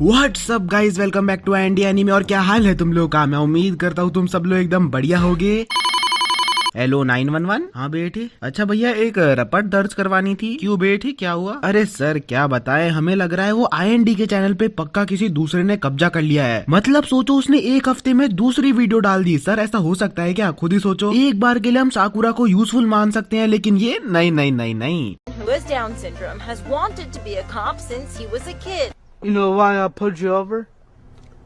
WhatsApp guys, welcome back to India anime. और क्या हाल है तुम लोग का? मैं उम्मीद करता हूँ तुम सब लोग एकदम बढ़िया होगे। हेलो 911। हाँ बेटे। अच्छा भैया, एक रपट दर्ज करवानी थी। क्यों बेटे, क्या हुआ? अरे सर क्या बताएं, हमें लग रहा है वो IND के चैनल पे पक्का किसी दूसरे ने कब्जा कर लिया है। मतलब सोचो, उसने एक हफ्ते में दूसरी वीडियो डाल दी। सर ऐसा हो सकता है क्या? खुद ही सोचो। एक बार के लिए हम साकुरा को यूजफुल मान सकते हैं, लेकिन ये नहीं नहीं नहीं नहीं। Who has Down syndrome has wanted to be a cop since he was a kid. You know why I pulled you over?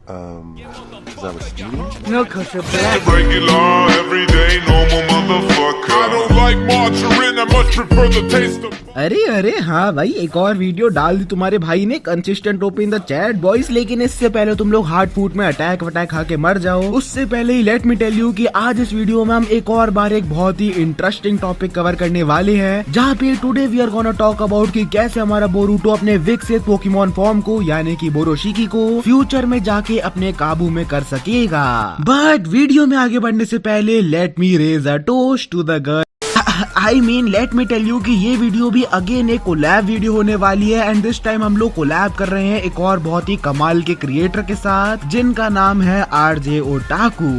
Cause I was stealing? No, cause you're black. Break it law every day, normal motherfucker. I don't like margarine, I much prefer the taste of. अरे अरे हाँ भाई, एक और video डाल दी तुम्हारे भाई ने। Consistent open the chat boys. लेकिन इससे पहले तुम लोग हार्ट फूड में अटैक वटैक खा के मर जाओ, उससे पहले ही लेट मी टेल यू कि आज इस वीडियो में हम एक और बार एक बहुत ही इंटरेस्टिंग टॉपिक कवर करने वाले हैं, जहाँ पे today we are gonna talk about कि कैसे हमारा बोरूटो अपने विकसित पोकेमॉन फॉर्म को यानी कि बोरोशिकी को फ्यूचर में जाके अपने काबू में कर सकेगा। बट वीडियो में आगे बढ़ने से पहले let me raise a toast to the girl. Let me tell you कि ये वीडियो भी अगेन एक कोलैब वीडियो होने वाली है। एंड दिस टाइम हम लोग कोलैब कर रहे हैं एक और बहुत ही कमाल के क्रिएटर के साथ, जिनका नाम है RJ ओटाकू।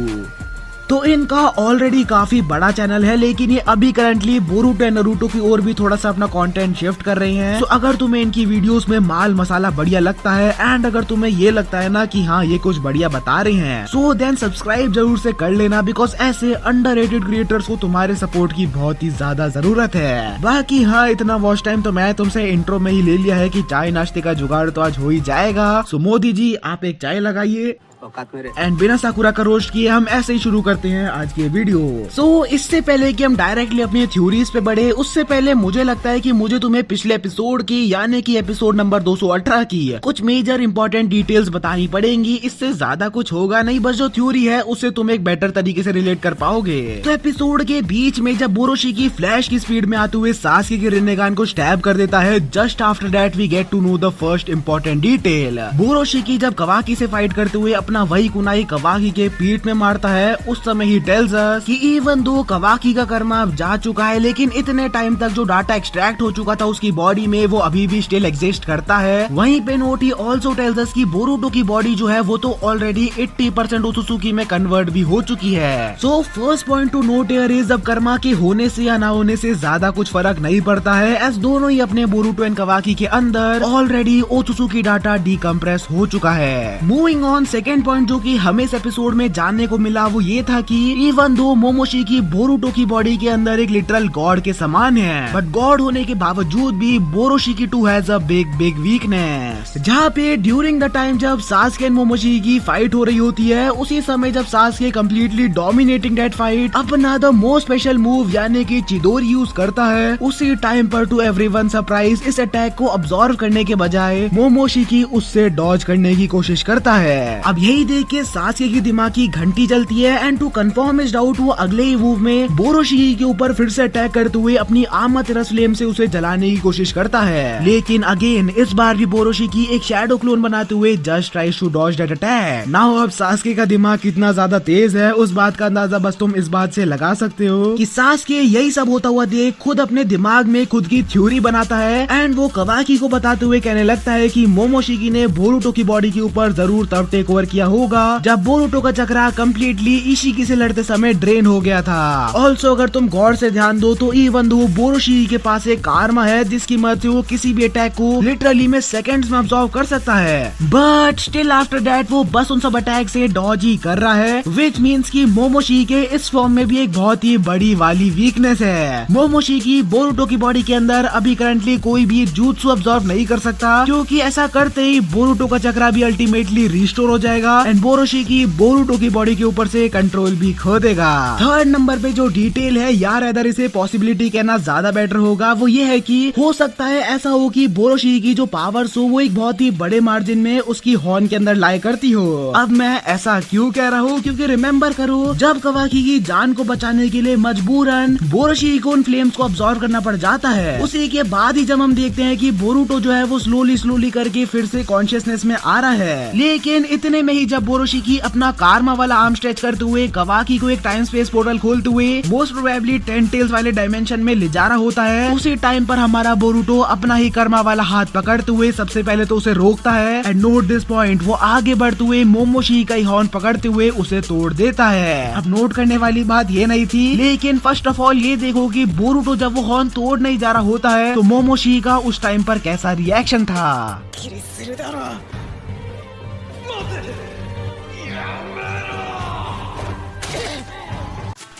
तो इनका ऑलरेडी काफी बड़ा चैनल है, लेकिन ये अभी करंटली बोरूटो एंड नारुतो की ओर भी थोड़ा सा अपना कंटेंट शिफ्ट कर रहे हैं। तो अगर तुम्हें इनकी वीडियोस में माल मसाला बढ़िया लगता है एंड अगर तुम्हें ये लगता है ना कि हाँ ये कुछ बढ़िया बता रहे हैं, सो देन सब्सक्राइब जरूर से कर लेना, बिकॉज ऐसे अंडररेटेड क्रिएटर्स को तुम्हारे सपोर्ट की बहुत ही ज्यादा जरूरत है। बाकी हाँ, इतना वॉच टाइम तो मैं तुमसे इंट्रो में ही ले लिया है कि चाय नाश्ते का जुगाड़ तो आज हो ही जाएगा। सो मोदी जी, आप एक चाय लगाइए एंड बिना साकुरा का रोस्ट किए हम ऐसे ही शुरू करते हैं आज की वीडियो। सो इससे पहले कि हम डायरेक्टली अपनी थ्योरीज पे बढ़े, उससे पहले मुझे लगता है कि मुझे तुम्हें पिछले एपिसोड की यानी कि एपिसोड नंबर 218 की कुछ मेजर इंपॉर्टेंट डिटेल्स बतानी पड़ेंगी। इससे ज्यादा कुछ होगा नहीं, बस जो थ्योरी है उससे तुम एक बेटर तरीके से रिलेट कर पाओगे। तो एपिसोड के बीच में जब बोरोशिकी फ्लैश की स्पीड में आते हुए सासकी के रिन्नेगान को स्टैब कर देता है, just after that we get to know the first important detail. Borushiki जब कवाकी से फाइट करते हुए अपना वही कुनाई कवाकी के पीठ में मारता है, उस समय ही टेल्स अस कि इवन दो कवाकी का कर्मा अब जा चुका है, लेकिन इतने टाइम तक जो डाटा एक्सट्रैक्ट हो चुका था उसकी बॉडी में वो अभी भी स्टिल एग्जिस्ट करता है। वहीं पे नोटी ऑल्सो टेल्स अस कि बोरूटो की बॉडी जो है वो तो ऑलरेडी 80% ओत्सुकी में कन्वर्ट भी हो चुकी है। So first point two note here is, अब कर्मा के होने से या ना होने से ज्यादा कुछ फर्क नहीं पड़ता है, एज दोनों ही अपने बोरूटो एंड कवाकी के अंदर ऑलरेडी ओत्सुकी डाटा डीकम्प्रेस हो चुका है। मूविंग ऑन, सेकेंड पॉइंट जो कि हमें इस एपिसोड में जानने को मिला वो ये था कि इवन दो मोमोशिकी बोरूटो की बॉडी के अंदर एक लिटरल गॉड के समान है, बट गॉड होने के बावजूद भी Borushiki too has a big weakness. जहाँ पे ड्यूरिंग द टाइम जब सासके एंड मोमोशिकी की फाइट हो रही होती है, उसी समय जब Sasuke completely dominating that fight अपना द मोस्ट स्पेशल मूव यानी कि चिदोरी यूज करता है, उसी टाइम पर टू एवरीवन सरप्राइज इस अटैक को अब्सॉर्ब करने के बजाय मोमोशिकी उससे डॉज करने की कोशिश करता है। अब यही देख के सासके की दिमाग की घंटी चलती है एंड टू कंफर्म इस डाउट वो अगले ही मूव में बोरोशिकी के ऊपर फिर से अटैक करते हुए अपनी आमातेरासु फ्लेम से उसे जलाने की कोशिश करता है। लेकिन अगेन इस बार भी बोरोशिकी एक शैडो क्लोन बनाते हुए just tries to dodge that attack. Now अब सासके का दिमाग कितना ज्यादा तेज है उस बात का अंदाजा बस तुम इस बात से लगा सकते हो कि सासके यही सब होता हुआ देख खुद अपने दिमाग में खुद की थ्योरी बनाता है एंड वो कवाकी को बताते हुए कहने लगता है कि मोमोशिकी ने बोरूटो की बॉडी के ऊपर जरूर तब टेक ओवर किया होगा जब बोरूटो का चक्रा कम्प्लीटली इशिकी से लड़ते समय ड्रेन हो गया था। ऑल्सो अगर तुम गौर से ध्यान दो तो इवन दो बोरोशिकी के पास एक कारमा है जिसकी मदद से वो किसी भी अटैक को लिटरली में सेकंड्स में अब्सॉर्ब कर सकता है, बट स्टिल आफ्टर दैट वो बस उन सब अटैक से डॉज ही कर रहा है, विच मीन्स कि मोमोशिकी के इस फॉर्म में भी एक बहुत ही बड़ी वाली वीकनेस है। मोमोशिकी बोरूटो की बॉडी के अंदर अभी करंटली कोई भी jutsu अब्सॉर्ब नहीं कर सकता, क्योंकि ऐसा करते ही बोरूटो का चक्रा भी अल्टीमेटली रिस्टोर हो जाएगा एंड बोरोशिकी बोरूटो की बॉडी के ऊपर से कंट्रोल भी खो देगा। थर्ड नंबर पे जो डिटेल है यार, अदर इसे पॉसिबिलिटी कहना ज्यादा बेटर होगा, वो ये है कि हो सकता है ऐसा हो कि बोरोशिकी की जो पावर्स हो वो एक बहुत ही बड़े मार्जिन में उसकी हॉर्न के अंदर लाई करती हो। अब मैं ऐसा क्यों कह रहा हूँ, क्योंकि रिमेम्बर करो जब कवाकी की जान को बचाने के लिए मजबूरन बोरोशिकी को उन फ्लेम्स को अब्सॉर्ब करना पड़ जाता है, उसी के बाद ही जब हम देखते हैं कि बोरूटो जो है वो स्लोली करके फिर से कॉन्शियसनेस में आ रहा है, लेकिन इतने में में ही जब बोरोशिकी अपना कारमा वाला आर्म स्ट्रेच करते हुए कवाकी को एक टाइम स्पेस पोर्टल खोलते हुए मोस्ट प्रोबेबली 10 टेल्स वाले डायमेंशन में ले जा रहा होता है, उसी टाइम पर हमारा बोरुटो अपना ही कर्मा वाला हाथ पकड़ते हुए सबसे पहले तो उसे रोकता है एंड नोट दिस पॉइंट, वो आगे बढ़ते हुए मोमोशिकी का हॉर्न पकड़ते हुए उसे तोड़ देता है। अब नोट करने वाली बात ये नहीं थी, लेकिन फर्स्ट ऑफ ऑल ये देखो कि बोरुटो जब वो हॉर्न तोड़ नहीं जा रहा होता है तो मोमोशिकी का उस टाइम पर कैसा रिएक्शन था।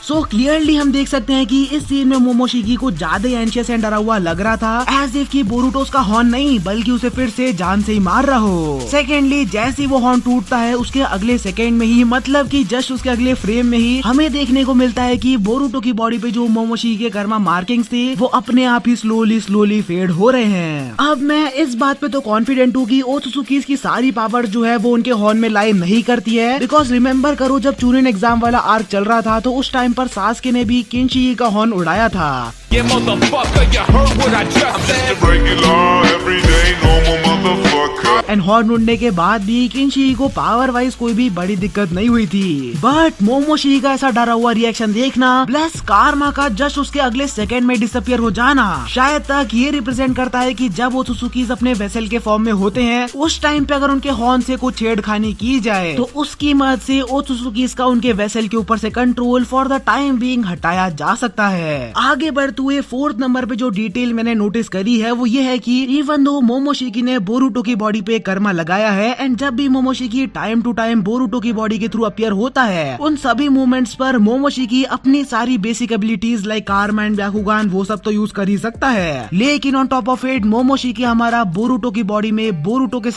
सो क्लियरली हम देख सकते हैं कि इस सीन में मोमोशिकी को ज्यादा एंशियस एंड डरा हुआ लग रहा था, एज इफ कि बोरुटो उसका हॉर्न नहीं बल्कि उसे फिर से जान से ही मार रहा हो। सेकेंडली जैसे ही वो हॉर्न टूटता है उसके अगले सेकेंड में ही, मतलब कि जस्ट उसके अगले फ्रेम में ही हमें देखने को मिलता है कि बोरुटो की बॉडी पे जो मोमोशिकी के कर्मा मार्किंग्स थे वो अपने आप ही स्लोली फेड हो रहे हैं। अब मैं इस बात पे तो कॉन्फिडेंट हूँ कि ओत्सुकी की सारी पावर जो है वो उनके हॉर्न में लाई नहीं करती है, बिकॉज रिमेम्बर करो जब चूनिन एग्जाम वाला आर्क चल रहा था तो उस टाइम पर सास्के ने भी किनशिकी का हॉर्न उड़ाया था। Yeah, motherfucker, you heard what I just said. I'm just a regular, everyday, normal motherfucker. And horn उड़ने के बाद भी किनशिकी को पावर वाइज कोई भी बड़ी दिक्कत नहीं हुई थी, बट मोमोशिकी का ऐसा डरा हुआ रिएक्शन देखना प्लस कारमा का जस्ट उसके अगले सेकंड में डिसअपियर हो जाना शायद तक ये रिप्रेजेंट करता है कि जब ओत्सुकी अपने वेसल के फॉर्म में होते हैं उस टाइम पे अगर उनके हॉर्न से कुछ छेड़खानी की जाए तो उसकी मदद से ओत्सुकी का उनके वेसल के ऊपर से control for the time being हटाया जा सकता है। आगे बढ़ते हुए फोर्थ नंबर पे जो डिटेल मैंने नोटिस करी है वो ये है कि इवन दो मोमोशिकी ने बोरुटो की बॉडी पे कर्मा लगाया है एंड जब भी Momoshiki time to time Boruto की बॉडी के थ्रू अपीयर होता है उन सभी मूवमेंट्स पर मोमोशिकी अपनी सारी basic abilities like karma and Byakugan वो सब तो यूज कर ही सकता है, लेकिन on top of it Momoshiki हमारा बोरुटो की बॉडी में बोरुटो के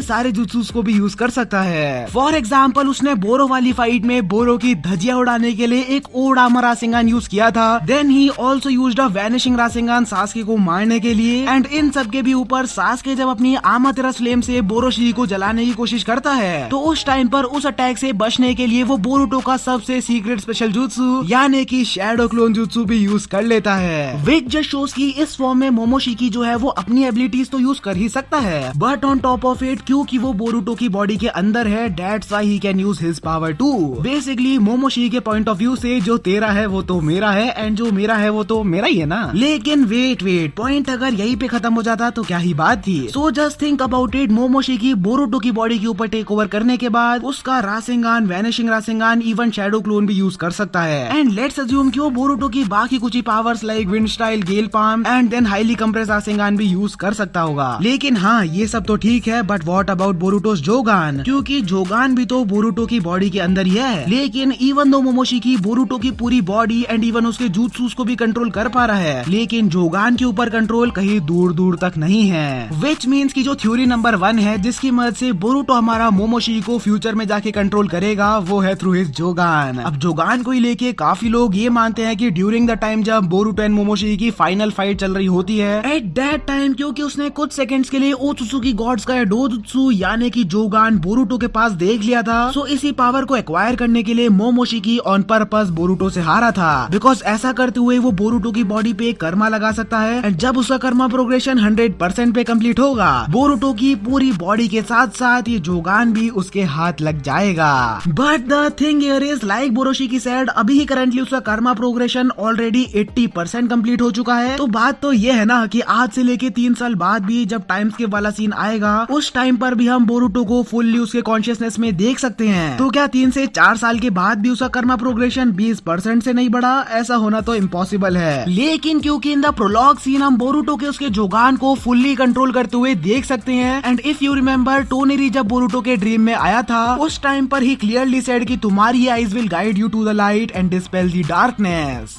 सारे जुत्सुस को भी यूज कर सकता है। फॉर एग्जाम्पल उसने बोरो वाली फाइट में बोरो की धजिया उड़ाने के लिए एक ओडामा रासेंगान यूज किया था, then he also used a vanishing Rasengan Sasuke को मारने के लिए, एंड इन सब के भी ऊपर सास्के जब अपनी आमातेरास फ्लेम से बोरोशिकी को जलाने की कोशिश करता है तो उस टाइम पर उस अटैक से बचने के लिए वो बोरुटो का सबसे सीक्रेट स्पेशल जुत्सु यानी कि शैडो क्लोन जुत्सु भी यूज कर लेता है, विच जस्ट शोज की इस फॉर्म में मोमोशिकी जो है वो अपनी एबिलिटीज तो यूज कर ही सकता है, but on top of it क्योंकि वो बोरुटो की बॉडी के अंदर है that's why he can use his power too. Basically Momoshiki के पॉइंट ऑफ व्यू से जो तेरा है वो तो मेरा है एंड जो मेरा है वो तो मेरा ही है ना, लेकिन वेट पॉइंट अगर यही पे खत्म हो जाता तो क्या ही बात थी। So just think about it, Momoshiki Boruto की बॉडी के ऊपर टेक ओवर करने के बाद उसका Rasengan, vanishing Rasengan, even shadow clone भी यूज कर सकता है, एंड लेट्स अज्यूम कि वो बोरुटो की बाकी कुछ ही powers like wind style, gale palm and then highly compress Rasengan भी यूज कर सकता होगा। लेकिन हाँ ये सब तो ठीक है, बट व्हाट अबाउट बोरुटोस जोगान, क्योंकि जोगान भी तो बोरुटो की बॉडी के अंदर ही है, लेकिन इवन दो मोमोशिकी बोरुटो की पूरी बॉडी एंड इवन उसके जुत्सुस को भी कंट्रोल कर पा रहा है, लेकिन जोगान के ऊपर कंट्रोल कहीं दूर दूर तक नहीं है, विच मीन्स की जो थ्योरी नंबर 1 है जिसकी मदद से बोरुटो हमारा मोमोशिकी को फ्यूचर में जाके कंट्रोल करेगा वो है थ्रू हिज जोगान। अब जोगान को ही लेके काफी लोग ये मानते हैं कि ड्यूरिंग द टाइम जब बोरुटो एंड मोमोशिकी की फाइनल फाइट चल रही होती है एट दैट टाइम क्योंकि उसने कुछ सेकंड्स के लिए ओत्सुकी गॉड्स का डोजुत्सु यानी कि जोगान बोरुटो के पास देख लिया था, सो इसी पावर को एक्वायर करने के लिए मोमोशिकी ऑन पर्पस बोरुटो से हारा था, बिकॉज ऐसा करते हुए वो बोरुटो की बॉडी पे कर्मा लगा सकता है एंड जब उसका कर्मा प्रोग्रेशन 100% पे कंप्लीट होगा बोरुटो की पूरी बॉडी के साथ साथ ये जोगान भी उसके हाथ लग जाएगा। But the thing here is like Borushiki said, अभी ही करंटली उसका कर्मा प्रोग्रेशन ऑलरेडी 80% कंप्लीट हो चुका है, तो बात तो ये है ना कि आज से लेके 3 साल बाद भी जब टाइम स्किप वाला सीन आएगा उस टाइम पर भी हम बोरुटो को फुल्ली उसके कॉन्शियसनेस में देख सकते हैं, तो क्या 3 से 4 साल के बाद भी उसका कर्मा प्रोग्रेशन 20% से नहीं बढ़ा? ऐसा होना तो इम्पॉसिबल है, लेकिन क्योंकि इन द प्रोलॉग सीन हम बोरुटो के उसके जोगान को फुल्ली कंट्रोल करते हुए देख सकते हैं, एंड इफ यू रिमेम्बर टोनेरी जब बोरुटो के ड्रीम में आया था उस टाइम पर ही क्लियरली सेड कि तुम्हारी eyes will guide you to the light and dispel the darkness.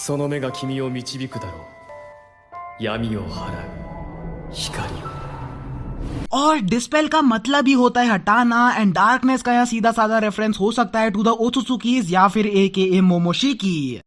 その目が君を導くだろう。闇を払う光を。 और डिस्पेल का मतलब ही होता है हटाना एंड डार्कनेस का यहाँ सीधा साधा रेफरेंस हो सकता है टू द ओत्सुकीज या फिर AKA मोमोशिकी।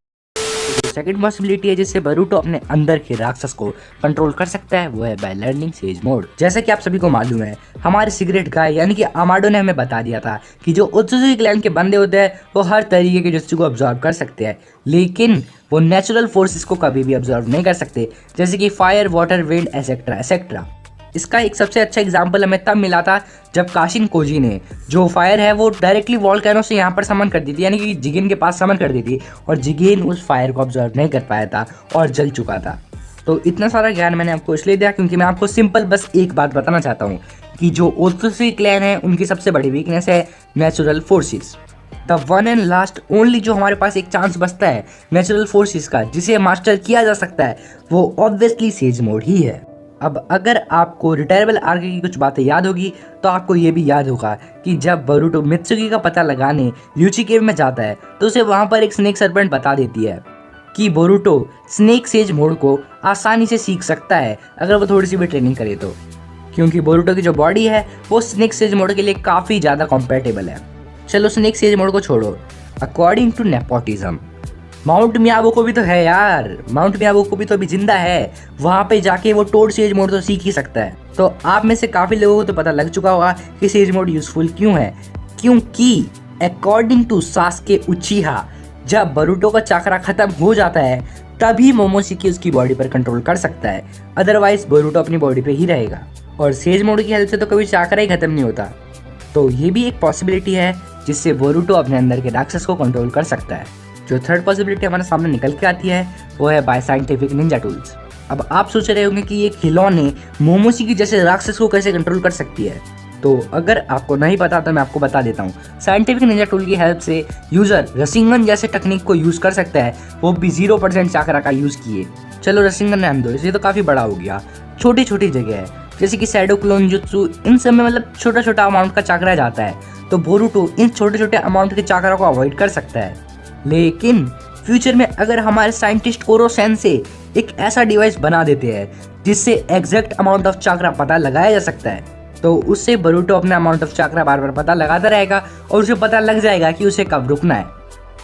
सेकंड पॉसिबिलिटी है जिससे बोरुटो अपने अंदर के राक्षस को कंट्रोल कर सकता है वो है बाय लर्निंग सेज मोड। जैसा कि आप सभी को मालूम है हमारे सिगरेट गाय यानी कि अमाडो ने हमें बता दिया था कि जो ओत्सुकी क्लैन के बंदे होते हैं वो हर तरीके के जुत्सु को अब्सॉर्ब कर सकते हैं, लेकिन वो नेचुरल फोर्सेस को कभी भी अब्सॉर्ब नहीं कर सकते, जैसे कि fire, water, wind etcetera etcetera. इसका एक सबसे अच्छा एग्जाम्पल हमें तब मिला था जब काशिन कोजी ने जो फायर है वो डायरेक्टली वॉल्केनो से यहाँ पर समन कर दी थी, यानी कि जिगेन के पास समन कर दी थी और जिगेन उस फायर को ऑब्जर्व नहीं कर पाया था और जल चुका था। तो इतना सारा ज्ञान मैंने आपको इसलिए दिया क्योंकि मैं आपको सिंपल बस एक बात बताना चाहता हूँ कि जो ओथोसी क्लैन है उनकी सबसे बड़ी वीकनेस है natural forces. The one and last only जो हमारे पास एक चांस बचता है नेचुरल फोर्सेस का जिसे मास्टर किया जा सकता है वो ऑब्वियसली सेज मोड ही है। अब अगर आपको रिटायरेबल आर्क की कुछ बातें याद होगी तो आपको ये भी याद होगा कि जब बोरुटो मित्सुकी का पता लगाने ल्यूची केव में जाता है तो उसे वहाँ पर एक स्नेक सर्पेंट बता देती है कि बोरुटो स्नेक सेज मोड को आसानी से सीख सकता है अगर वो थोड़ी सी भी ट्रेनिंग करे तो, क्योंकि बोरुटो की जो बॉडी है वो स्नेक सेज मोड के लिए काफ़ी ज़्यादा कॉम्पेटेबल है। चलो स्नेक सेज मोड को छोड़ो, अकॉर्डिंग टू नेपोटिज्म माउंट मियाबो को भी तो है यार, माउंट मियाबो को भी तो अभी जिंदा है, वहाँ पे जाके वो टोड सेज मोड तो सीख ही सकता है। तो आप में से काफ़ी लोगों को तो पता लग चुका होगा कि सेज मोड यूजफुल क्यों है, क्योंकि अकॉर्डिंग टू सास्के उचिहा जब बोरुटो का चाकरा खत्म हो जाता है तभी मोमोशिकी उसकी बॉडी पर कंट्रोल कर सकता है, अदरवाइज बोरुटो अपनी बॉडी पे ही रहेगा और सेज मोड की हेल्प से तो कभी चाकरा ही खत्म नहीं होता। तो ये भी एक पॉसिबिलिटी है जिससे बोरुटो अपने अंदर के राक्षस को कंट्रोल कर सकता है। जो थर्ड पॉसिबिलिटी हमारे सामने निकल के आती है वो है बाय साइंटिफिक निंजा टूल्स। अब आप सोच रहे होंगे कि ये खिलौने मोमोशिकी जैसे राक्षस को कैसे कंट्रोल कर सकती है, तो अगर आपको नहीं पता तो मैं आपको बता देता हूँ। साइंटिफिक निंजा टूल की हेल्प से यूजर रसिंगन जैसे टेक्निक को यूज कर सकता है, वो भी 0% चाकरा का यूज किए। चलो रसिंगन नाम दो, इसे तो काफी बड़ा हो गया। छोटी छोटी जगह है जैसे कि शैडो क्लोन जुत्सु, इन सब में मतलब छोटा छोटा अमाउंट का चाकरा जाता है, तो बोरुटो इन छोटे छोटे अमाउंट के चाकरा को अवॉइड कर सकता है। लेकिन फ्यूचर में अगर हमारे साइंटिस्ट कोरो सेंसे एक ऐसा डिवाइस बना देते हैं जिससे एग्जैक्ट अमाउंट ऑफ चाकरा पता लगाया जा सकता है, तो उससे बोरुटो अपना अमाउंट ऑफ चाकरा बार बार पता लगाता रहेगा और उसे पता लग जाएगा कि उसे कब रुकना है।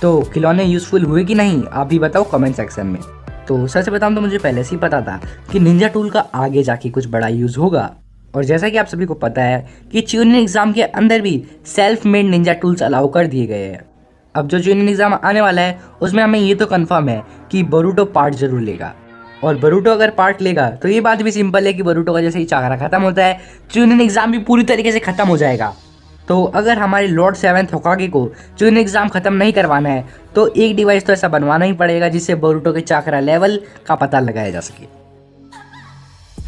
तो खिलौने यूजफुल हुए कि नहीं आप भी बताओ कमेंट सेक्शन में। तो सच बताऊं तो मुझे पहले से ही पता था कि निंजा टूल का आगे जाके कुछ बड़ा यूज होगा, और जैसा कि आप सभी को पता है कि च्यूनिन एग्जाम के अंदर भी self made Ninja tools allow कर दिए गए हैं। अब जो च्यूनिन एग्जाम आने वाला है उसमें हमें ये तो कंफर्म है कि बोरुटो पार्ट जरूर लेगा, और बोरुटो अगर पार्ट लेगा तो ये बात भी सिंपल है कि बोरुटो का जैसे ही चाकरा खत्म होता है च्यूनिन एग्जाम भी पूरी तरीके से खत्म हो जाएगा। तो अगर हमारे लॉर्ड 7th होकागे को च्यूनिन एग्जाम खत्म नहीं करवाना है तो एक डिवाइस तो ऐसा बनवाना ही पड़ेगा जिससे बोरुटो के चाकरा लेवल का पता लगाया जा सके।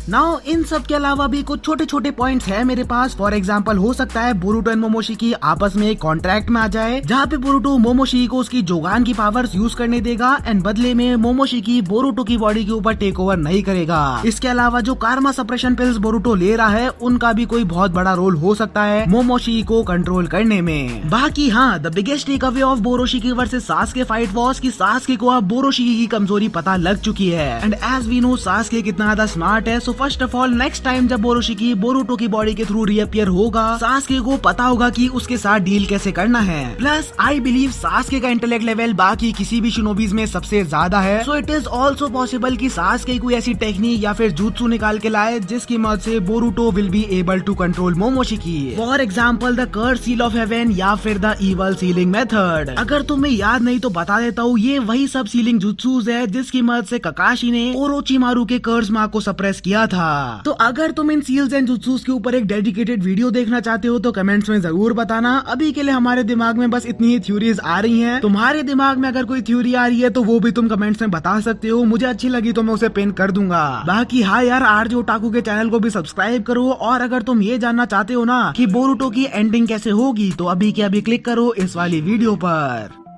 नाउ इन सब के अलावा भी कुछ छोटे छोटे पॉइंट्स है मेरे पास। फॉर एग्जांपल हो सकता है बोरुटो एंड मोमोशिकी आपस में एक कॉन्ट्रैक्ट में आ जाए जहाँ पे बोरुटो मोमोशिकी को उसकी जोगान की पावर्स यूज करने देगा एंड बदले में मोमोशिकी बोरुटो की बॉडी के ऊपर टेक ओवर नहीं करेगा। इसके अलावा जो कार्मा सप्रेशन पिल्स बोरुटो ले रहा है उनका भी कोई बहुत बड़ा रोल हो सकता है मोमोशिकी को कंट्रोल करने में। बाकी हाँ, the biggest takeaway of Borushiki versus Sasuke fight was कि सास्के को अब बोरोशिकी की कमजोरी पता लग चुकी है and as we know Sasuke कितना ज्यादा स्मार्ट है। So first of all next time जब बोरोशिकी बोरुटो की बॉडी के थ्रू रीअपियर होगा सास्के को पता होगा कि उसके साथ डील कैसे करना है। प्लस आई बिलीव सास्के का इंटेलेक्ट लेवल बाकी किसी भी शिनोबीज में सबसे ज्यादा है। So it is also possible कि सास्के कोई ऐसी टेक्निक या फिर जुत्सु निकाल के लाए जिसकी मदद से Boruto will be able to control Momoshiki. For example the curse seal of heaven या फिर द इवल सीलिंग मेथड। अगर तुम्हें याद नहीं तो बता देता हूँ, ये वही सब सीलिंग जुत्सुज है जिसकी मदद से ककाशी ने ओरोचिमारू के कर्स मार्क को सप्रेस किया था। तो अगर तुम इन सील्स एंड जुत्सुस के ऊपर एक डेडिकेटेड वीडियो देखना चाहते हो तो कमेंट्स में जरूर बताना। अभी के लिए हमारे दिमाग में बस इतनी ही थ्योरीज आ रही हैं। तुम्हारे दिमाग में अगर कोई थ्योरी आ रही है तो वो भी तुम कमेंट्स में बता सकते हो, मुझे अच्छी लगी तो मैं उसे पिन कर दूंगा। बाकी हाँ यार, आरजे ओटाकू के चैनल को भी सब्सक्राइब करो, और अगर तुम ये जानना चाहते हो ना कि बोरुटो की एंडिंग कैसे होगी तो अभी के अभी क्लिक करो इस वाली वीडियो पर।